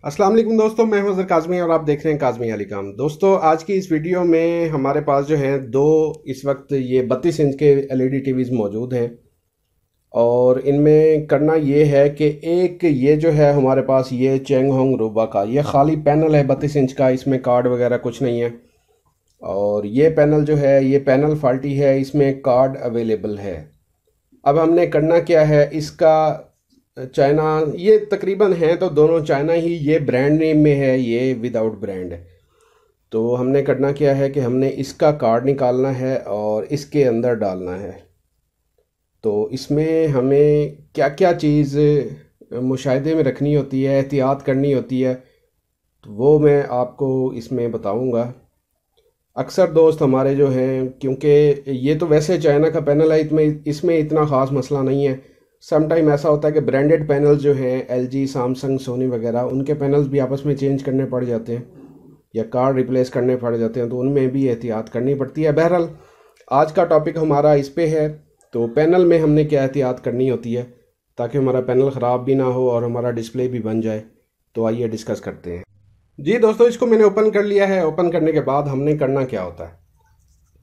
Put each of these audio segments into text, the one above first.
अस्सलाम वालेकुम दोस्तों, मैं हूं अज़हर काज़मी और आप देख रहे हैं काज़मी अली काम। दोस्तों, आज की इस वीडियो में हमारे पास जो हैं दो इस वक्त ये 32 इंच के एलईडी टीवीज़ मौजूद हैं और इनमें करना ये है कि एक ये जो है हमारे पास ये चेंग होंग रूबा का ये खाली पैनल है 32 इंच का, इसमें कार्ड वगैरह कुछ नहीं है। और ये पैनल जो है ये पैनल फॉल्टी है, इसमें कार्ड अवेलेबल है। अब हमने करना क्या है, इसका चाइना ये तकरीबन है तो दोनों चाइना ही, ये ब्रांड नेम में है, ये विदाउट ब्रांड है। तो हमने करना क्या है कि हमने इसका कार्ड निकालना है और इसके अंदर डालना है। तो इसमें हमें क्या क्या चीज़ मुशाहिदे में रखनी होती है, एहतियात करनी होती है, तो वो मैं आपको इसमें बताऊंगा। अक्सर दोस्त हमारे जो हैं, क्योंकि ये तो वैसे चाइना का पैनल है, इसमें इतना ख़ास मसला नहीं है। सम टाइम ऐसा होता है कि ब्रांडेड पैनल्स जो हैं एलजी, सैमसंग, सोनी वगैरह, उनके पैनल्स भी आपस में चेंज करने पड़ जाते हैं या कार्ड रिप्लेस करने पड़ जाते हैं, तो उनमें भी एहतियात करनी पड़ती है। बहरहाल आज का टॉपिक हमारा इस पे है, तो पैनल में हमने क्या एहतियात करनी होती है ताकि हमारा पैनल ख़राब भी ना हो और हमारा डिस्प्ले भी बन जाए। तो आइए डिस्कस करते हैं। जी दोस्तों, इसको मैंने ओपन कर लिया है। ओपन करने के बाद हमने करना क्या होता है,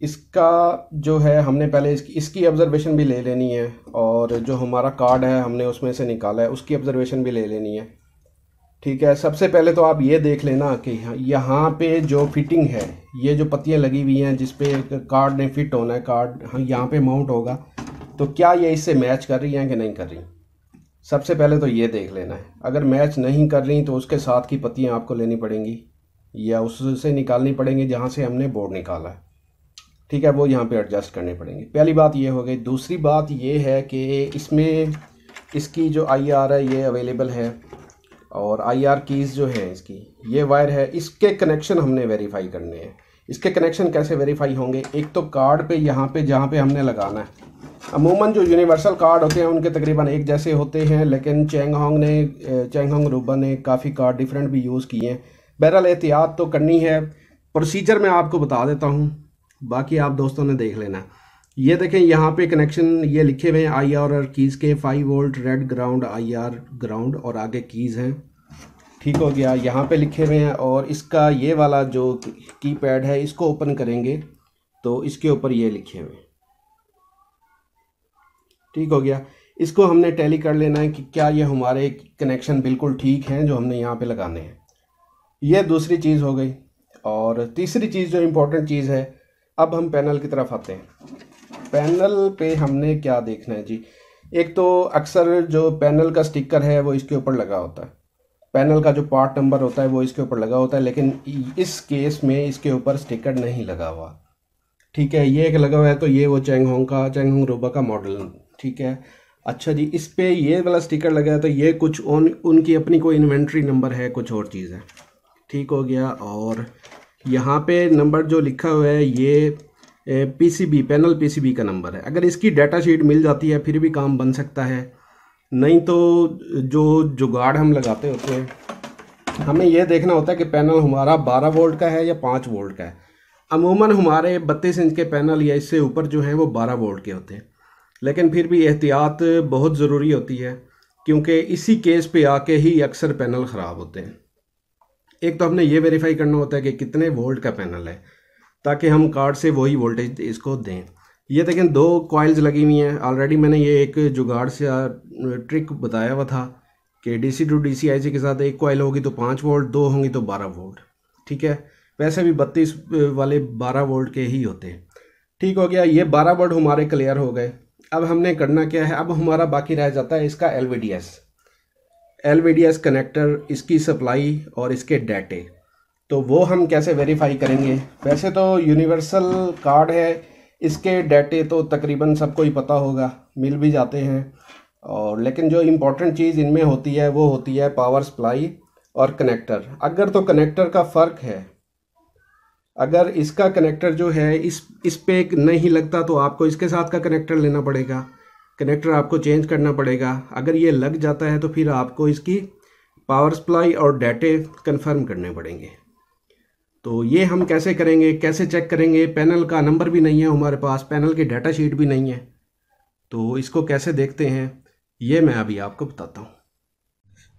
इसका जो है हमने पहले इसकी ऑब्जर्वेशन भी ले लेनी है और जो हमारा कार्ड है हमने उसमें से निकाला है उसकी ऑब्जर्वेशन भी ले लेनी है। ठीक है, सबसे पहले तो आप ये देख लेना कि यहाँ पे जो फिटिंग है, ये जो पत्तियाँ लगी हुई हैं जिस पे कार्ड ने फिट होना है, कार्ड यहाँ पे माउंट होगा, तो क्या ये इससे मैच कर रही हैं कि नहीं कर रही। सबसे पहले तो ये देख लेना है। अगर मैच नहीं कर रही तो उसके साथ की पत्तियाँ आपको लेनी पड़ेंगी या उससे निकालनी पड़ेंगी जहाँ से हमने बोर्ड निकाला है। ठीक है, वो यहाँ पे एडजस्ट करने पड़ेंगे। पहली बात ये हो गई। दूसरी बात ये है कि इसमें इसकी जो आईआर है ये अवेलेबल है और आईआर कीज़ जो है इसकी, ये वायर है, इसके कनेक्शन हमने वेरीफाई करने हैं। इसके कनेक्शन कैसे वेरीफाई होंगे, एक तो कार्ड पे यहाँ पे जहाँ पे हमने लगाना है, अमूमन जो यूनिवर्सल कार्ड होते हैं उनके तकरीबन एक जैसे होते हैं, लेकिन चेंग होंग रूबा ने काफ़ी कार्ड डिफरेंट भी यूज़ किए हैं। बहरहाल एहतियात तो करनी है। प्रोसीजर मैं आपको बता देता हूँ, बाकी आप दोस्तों ने देख लेना। ये देखें यहाँ पे कनेक्शन ये लिखे हुए हैं आईआर और कीज़ के, 5 volt red ground, IR ground और आगे कीज़ हैं। ठीक हो गया, यहाँ पे लिखे हुए हैं। और इसका ये वाला जो कीपैड है इसको ओपन करेंगे तो इसके ऊपर ये लिखे हुए हैं। ठीक हो गया, इसको हमने टैली कर लेना है कि क्या ये हमारे कनेक्शन बिल्कुल ठीक हैं जो हमने यहाँ पे लगाने हैं। ये दूसरी चीज़ हो गई। और तीसरी चीज़ जो इम्पोर्टेंट चीज़ है, अब हम पैनल की तरफ आते हैं। पैनल पे हमने क्या देखना है जी, एक तो अक्सर जो पैनल का स्टिकर है वो इसके ऊपर लगा होता है, पैनल का जो पार्ट नंबर होता है वो इसके ऊपर लगा होता है, लेकिन इस केस में इसके ऊपर स्टिकर नहीं लगा हुआ। ठीक है, ये एक लगा हुआ है, तो ये वो चेंग होंग रूबा का मॉडल। ठीक है, अच्छा जी, इस पे ये वाला स्टिकर लगा है तो ये कुछ उनकी अपनी कोई इन्वेंट्री नंबर है, कुछ और चीज़ है। ठीक हो गया। और यहाँ पे नंबर जो लिखा हुआ है ये पीसीबी, पैनल पीसीबी का नंबर है। अगर इसकी डाटा शीट मिल जाती है फिर भी काम बन सकता है, नहीं तो जो जुगाड़ हम लगाते होते हैं, हमें यह देखना होता है कि पैनल हमारा 12 वोल्ट का है या 5 वोल्ट का है। अमूमन हमारे 32 इंच के पैनल या इससे ऊपर जो हैं वो 12 वोल्ट के होते हैं, लेकिन फिर भी एहतियात बहुत ज़रूरी होती है क्योंकि इसी केस पे आके ही अक्सर पैनल ख़राब होते हैं। एक तो हमने ये वेरीफाई करना होता है कि कितने वोल्ट का पैनल है ताकि हम कार्ड से वही वोल्टेज इसको दें। ये देखें 2 कॉइल्स लगी हुई हैं। ऑलरेडी मैंने ये एक जुगाड़ से ट्रिक बताया हुआ था कि डीसी टू डीसी आईसी के साथ एक कॉइल होगी तो 5 वोल्ट, 2 होंगी तो 12 वोल्ट। ठीक है, वैसे भी 32 वाले 12 वोल्ट के ही होते हैं। ठीक हो गया, ये 12 वोल्ट हमारे क्लियर हो गए। अब हमने करना क्या है, अब हमारा बाकी रह जाता है इसका एलवीडीएस कनेक्टर, इसकी सप्लाई और इसके डाटे। तो वो हम कैसे वेरीफाई करेंगे। वैसे तो यूनिवर्सल कार्ड है, इसके डाटे तो तकरीबन सबको ही पता होगा, मिल भी जाते हैं। और लेकिन जो इम्पोर्टेंट चीज़ इनमें होती है वो होती है पावर सप्लाई और कनेक्टर। अगर तो कनेक्टर का फ़र्क है, अगर इसका कनेक्टर जो है इस पे नहीं लगता तो आपको इसके साथ का कनेक्टर लेना पड़ेगा, कनेक्टर आपको चेंज करना पड़ेगा। अगर ये लग जाता है तो फिर आपको इसकी पावर सप्लाई और डाटे कंफर्म करने पड़ेंगे। तो ये हम कैसे करेंगे, कैसे चेक करेंगे। पैनल का नंबर भी नहीं है हमारे पास, पैनल की डाटा शीट भी नहीं है, तो इसको कैसे देखते हैं ये मैं अभी आपको बताता हूँ।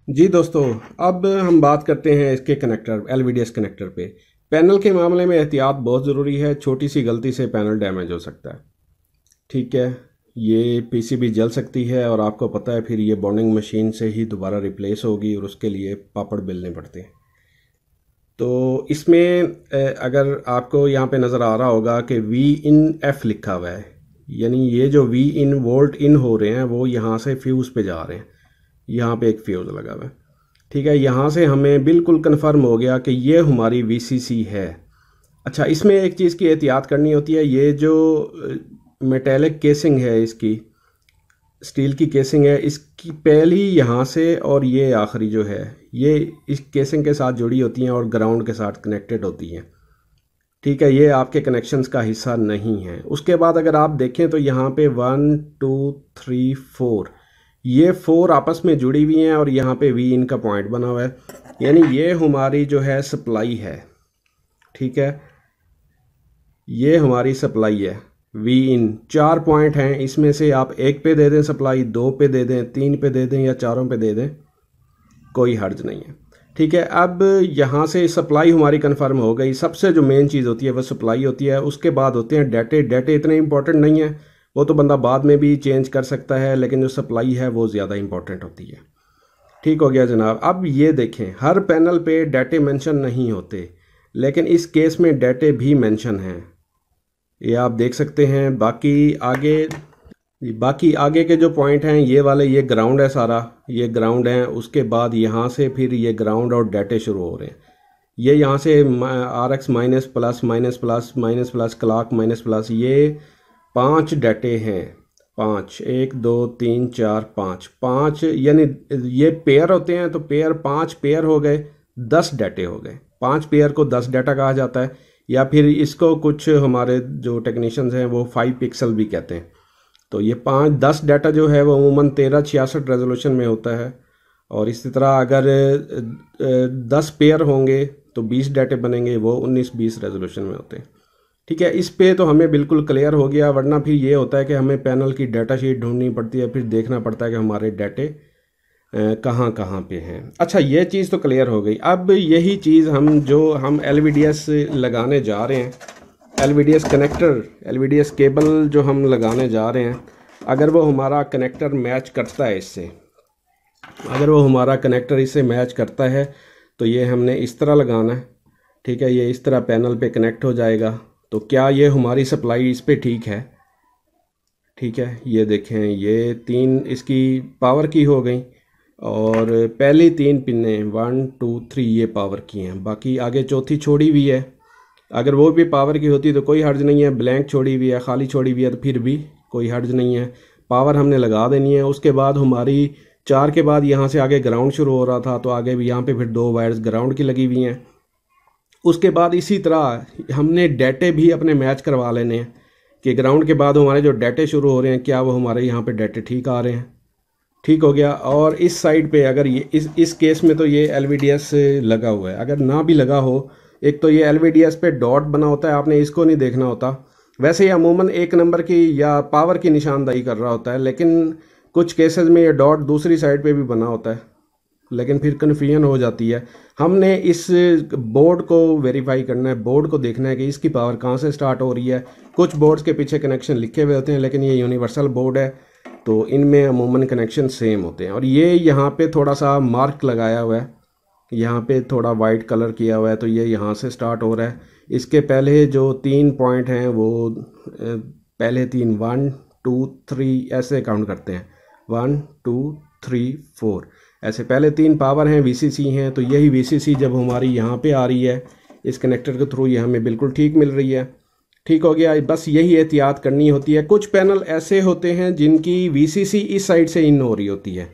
जी दोस्तों, अब हम बात करते हैं इसके कनेक्टर LVDS कनेक्टर पे। पैनल के मामले में एहतियात बहुत ज़रूरी है। छोटी सी गलती से पैनल डैमेज हो सकता है। ठीक है, ये पीसीबी जल सकती है और आपको पता है फिर ये बॉन्डिंग मशीन से ही दोबारा रिप्लेस होगी और उसके लिए पापड़ बेलने पड़ते हैं। तो इसमें अगर आपको यहाँ पे नज़र आ रहा होगा कि V/IN/F लिखा हुआ है, यानी ये जो V/IN वोल्ट इन हो रहे हैं वो यहाँ से फ्यूज़ पे जा रहे हैं। यहाँ पे एक फ्यूज़ लगा हुआ है। ठीक है, यहाँ से हमें बिल्कुल कन्फर्म हो गया कि ये हमारी VCC है। अच्छा, इसमें एक चीज़ की एहतियात करनी होती है। ये जो मेटेलिक केसिंग है, इसकी स्टील की केसिंग है, इसकी पहली यहाँ से और ये आखिरी जो है ये इस केसिंग के साथ जुड़ी होती हैं और ग्राउंड के साथ कनेक्टेड होती हैं। ठीक है, ये आपके कनेक्शंस का हिस्सा नहीं है। उसके बाद अगर आप देखें तो यहाँ पे 1 2 3 4 ये 4 आपस में जुड़ी हुई हैं और यहाँ पे V/IN का पॉइंट बना हुआ है, यानी ये हमारी जो है सप्लाई है। ठीक है, ये हमारी सप्लाई है। V/IN 4 पॉइंट हैं, इसमें से आप एक पे दे दें सप्लाई, 2 पे दे दें, 3 पे दे दें या चारों पे दे दें, कोई हर्ज नहीं है। ठीक है, अब यहाँ से सप्लाई हमारी कंफर्म हो गई। सबसे जो मेन चीज़ होती है वह सप्लाई होती है। उसके बाद होते हैं डाटे। डाटे इतने इंपॉर्टेंट नहीं है, वो तो बंदा बाद में भी चेंज कर सकता है, लेकिन जो सप्लाई है वो ज़्यादा इंपॉर्टेंट होती है। ठीक हो गया जनाब। अब ये देखें, हर पैनल पे डाटे मेंशन नहीं होते, लेकिन इस केस में डाटे भी मेंशन हैं, ये आप देख सकते हैं। बाकी आगे के जो पॉइंट हैं ये वाले, ये ग्राउंड है सारा, ये ग्राउंड है। उसके बाद यहाँ से फिर ये ग्राउंड और डाटे शुरू हो रहे हैं। ये यहाँ से RX minus plus minus plus minus plus clock minus plus, ये 5 डाटे हैं। 5 1 2 3 4 5 यानी ये पेयर होते हैं, तो पेयर 5 पेयर हो गए, 10 डाटे हो गए। 5 पेयर को 10 डाटा कहा जाता है, या फिर इसको कुछ हमारे जो टेक्नीशियंस हैं वो 5 पिक्सल भी कहते हैं। तो ये 10 डाटा जो है वो अमूमन 1366 रेजोल्यूशन में होता है। और इसी तरह अगर 10 पेयर होंगे तो 20 डाटे बनेंगे, वो 1920 रेजोल्यूशन में होते हैं। ठीक है, इस पे तो हमें बिल्कुल क्लियर हो गया। वरना फिर ये होता है कि हमें पैनल की डाटा शीट ढूंढनी पड़ती है, फिर देखना पड़ता है कि हमारे डाटे कहाँ कहाँ पे हैं। अच्छा, ये चीज़ तो क्लियर हो गई। अब यही चीज़ हम LVDS लगाने जा रहे हैं, LVDS कनेक्टर, LVDS केबल जो हम लगाने जा रहे हैं, अगर वो हमारा कनेक्टर मैच करता है इससे, अगर वो हमारा कनेक्टर इससे मैच करता है तो ये हमने इस तरह लगाना है। ठीक है, ये इस तरह पैनल पे कनेक्ट हो जाएगा। तो क्या ये हमारी सप्लाई इस पे ठीक है? ठीक है, ये देखें, ये 3 इसकी पावर की हो गई और पहली 3 पिने 1 2 3 ये पावर की हैं, बाकी आगे चौथी छोड़ी हुई है। अगर वो भी पावर की होती तो कोई हर्ज नहीं है, ब्लैंक छोड़ी हुई है, खाली छोड़ी हुई है, तो फिर भी कोई हर्ज नहीं है। पावर हमने लगा देनी है। उसके बाद हमारी 4 के बाद यहाँ से आगे ग्राउंड शुरू हो रहा था, तो आगे भी यहाँ पे फिर 2 वायर्स ग्राउंड की लगी हुई हैं। उसके बाद इसी तरह हमने डाटे भी अपने मैच करवा लेने हैं कि ग्राउंड के बाद हमारे जो डाटे शुरू हो रहे हैं, क्या वो हमारे यहाँ पे डाटे ठीक आ रहे हैं। ठीक हो गया। और इस साइड पे अगर ये इस केस में तो ये LVDS लगा हुआ है। अगर ना भी लगा हो, एक तो ये LVDS पे डॉट बना होता है, आपने इसको नहीं देखना होता। वैसे ये अमूमन 1 नंबर की या पावर की निशानदाही कर रहा होता है, लेकिन कुछ केसेस में ये डॉट दूसरी साइड पे भी बना होता है, लेकिन फिर कन्फ्यूजन हो जाती है। हमने इस बोर्ड को वेरीफाई करना है, बोर्ड को देखना है कि इसकी पावर कहाँ से स्टार्ट हो रही है। कुछ बोर्ड्स के पीछे कनेक्शन लिखे हुए होते हैं, लेकिन ये यूनिवर्सल बोर्ड है तो इनमें अमूमन कनेक्शन सेम होते हैं। और ये यहाँ पे थोड़ा सा मार्क लगाया हुआ है, यहाँ पे थोड़ा वाइट कलर किया हुआ है, तो ये यहाँ से स्टार्ट हो रहा है। इसके पहले जो 3 पॉइंट हैं वो पहले 3 1 2 3 ऐसे काउंट करते हैं, 1 2 3 4 ऐसे पहले 3 पावर हैं, VCC हैं। तो यही VCC जब हमारी यहाँ पे आ रही है इस कनेक्टर के थ्रू, ये हमें बिल्कुल ठीक मिल रही है। ठीक हो गया। बस यही एहतियात करनी होती है। कुछ पैनल ऐसे होते हैं जिनकी VCC इस साइड से इन हो रही होती है,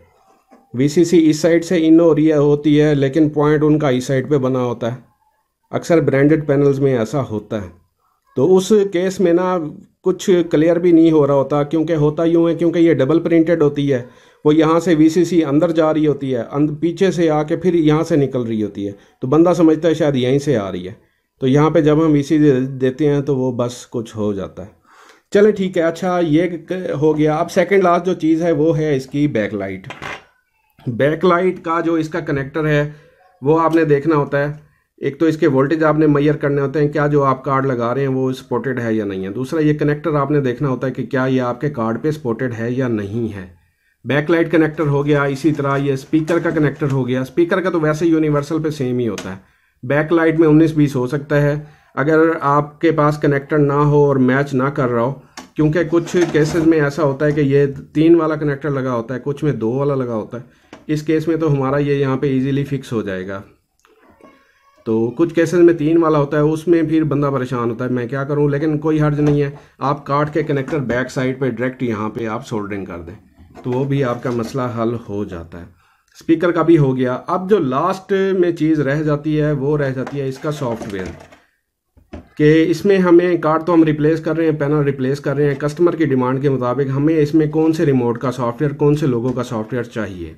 VCC इस साइड से इन हो रही होती है, लेकिन पॉइंट उनका इस साइड पे बना होता है। अक्सर ब्रांडेड पैनल्स में ऐसा होता है। तो उस केस में ना कुछ क्लियर भी नहीं हो रहा होता, क्योंकि होता यूँ है, क्योंकि ये डबल प्रिंटेड होती है। वो यहाँ से VCC अंदर जा रही होती है, पीछे से आके फिर यहाँ से निकल रही होती है, तो बंदा समझता है शायद यहीं से आ रही है। तो यहाँ पे जब हम VCC देते हैं तो वो बस कुछ हो जाता है। चले ठीक है। अच्छा, ये हो गया। अब सेकंड लास्ट जो चीज़ है वो है इसकी बैकलाइट। बैकलाइट का जो इसका कनेक्टर है वो आपने देखना होता है। एक तो इसके वोल्टेज आपने मेजर करने होते हैं, क्या जो आप कार्ड लगा रहे हैं वो सपोर्टेड है या नहीं है। दूसरा ये कनेक्टर आपने देखना होता है कि क्या ये आपके कार्ड पे सपोर्टेड है या नहीं है। बैकलाइट कनेक्टर हो गया। इसी तरह ये स्पीकर का कनेक्टर हो गया। स्पीकर का तो वैसे यूनिवर्सल पे सेम ही होता है। बैकलाइट में 19-20 हो सकता है अगर आपके पास कनेक्टर ना हो और मैच ना कर रहा हो, क्योंकि कुछ केसेस में ऐसा होता है कि ये 3 वाला कनेक्टर लगा होता है, कुछ में 2 वाला लगा होता है। इस केस में तो हमारा ये यहाँ पे इजीली फिक्स हो जाएगा। तो कुछ केसेस में 3 वाला होता है, उसमें फिर बंदा परेशान होता है मैं क्या करूँ। लेकिन कोई हर्ज नहीं है, आप काट के कनेक्टर बैक साइड पे डायरेक्ट यहाँ पे आप सोल्डरिंग कर दें तो वो भी आपका मसला हल हो जाता है। स्पीकर का भी हो गया। अब जो लास्ट में चीज़ रह जाती है वो रह जाती है इसका सॉफ्टवेयर, कि इसमें हमें कार्ड तो हम रिप्लेस कर रहे हैं, पैनल रिप्लेस कर रहे हैं, कस्टमर की डिमांड के मुताबिक हमें इसमें कौन से रिमोट का सॉफ्टवेयर, कौन से लोगो का सॉफ्टवेयर चाहिए।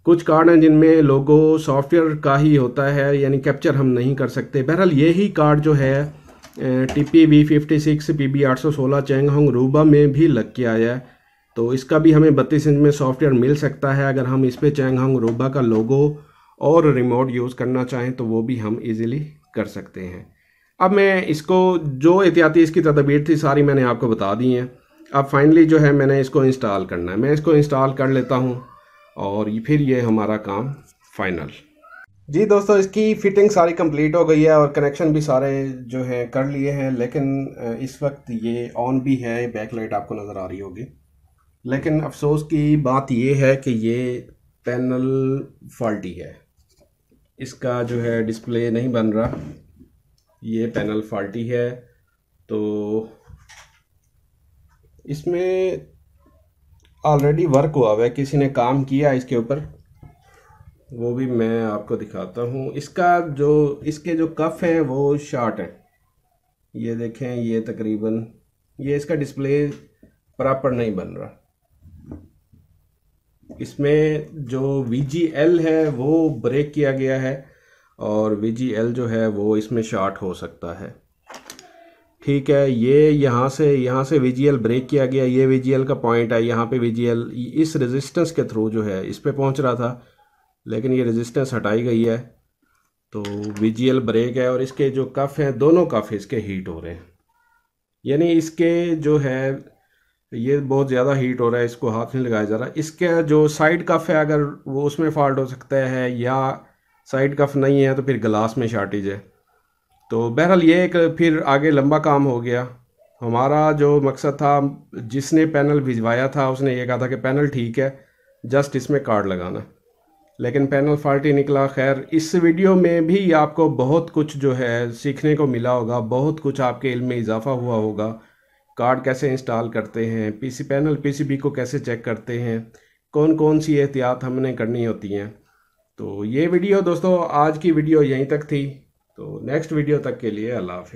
कुछ कार्ड हैं जिनमें लोगो सॉफ्टवेयर का ही होता है, यानी कैप्चर हम नहीं कर सकते। बहरहाल यही कार्ड जो है TP-V56 PB816 चैंगहोंग रूबा में भी लग के आया है, तो इसका भी हमें 32 इंच में सॉफ्टवेयर मिल सकता है। अगर हम इस पर चैंगहोंग रूबा का लोगो और रिमोट यूज़ करना चाहें तो वो भी हम इजीली कर सकते हैं। अब मैं इसको जो एहतियाती इसकी तदबीर थी सारी मैंने आपको बता दी हैं। अब फाइनली जो है मैंने इसको इंस्टॉल करना है। मैं इसको इंस्टॉल कर लेता हूँ और फिर ये हमारा काम फाइनल। जी दोस्तों, इसकी फिटिंग सारी कंप्लीट हो गई है और कनेक्शन भी सारे जो है कर लिए हैं, लेकिन इस वक्त ये ऑन भी है, बैकलाइट आपको नज़र आ रही होगी। लेकिन अफसोस की बात ये है कि ये पैनल फॉल्टी है, इसका जो है डिस्प्ले नहीं बन रहा, ये पैनल फॉल्टी है। तो इसमें ऑलरेडी वर्क हुआ हुआ है, किसी ने काम किया इसके ऊपर, वो भी मैं आपको दिखाता हूँ। इसका जो इसके जो कफ हैं वो शॉर्ट हैं, ये देखें, ये तकरीबन ये इसका डिस्प्ले प्रॉपर नहीं बन रहा। इसमें जो VGL है वो ब्रेक किया गया है और VGL जो है वो इसमें शॉर्ट हो सकता है। ठीक है, ये यहाँ से VGL ब्रेक किया गया, ये VGL का पॉइंट है, यहाँ पे VGL इस रेजिस्टेंस के थ्रू जो है इस पे पहुँच रहा था, लेकिन ये रेजिस्टेंस हटाई गई है तो VGL ब्रेक है। और इसके जो कफ हैं, दोनों कफ इसके हीट हो रहे हैं, यानी इसके जो है ये बहुत ज़्यादा हीट हो रहा है, इसको हाथ नहीं लगाया जा रहा। इसके जो साइड कफ है अगर वो उसमें फॉल्ट हो सकता है, या साइड कफ नहीं है तो फिर ग्लास में शॉर्टेज है। तो बहरहाल ये एक फिर आगे लंबा काम हो गया। हमारा जो मकसद था, जिसने पैनल भिजवाया था उसने ये कहा था कि पैनल ठीक है, जस्ट इसमें कार्ड लगाना, लेकिन पैनल फॉल्टी निकला। खैर, इस वीडियो में भी आपको बहुत कुछ जो है सीखने को मिला होगा, बहुत कुछ आपके इल्म में इजाफा हुआ होगा। कार्ड कैसे इंस्टॉल करते हैं, पैनल PCB को कैसे चेक करते हैं, कौन कौन सी एहतियात हमने करनी होती हैं। तो ये वीडियो दोस्तों, आज की वीडियो यहीं तक थी। तो नेक्स्ट वीडियो तक के लिए अल्लाह हाफिज़।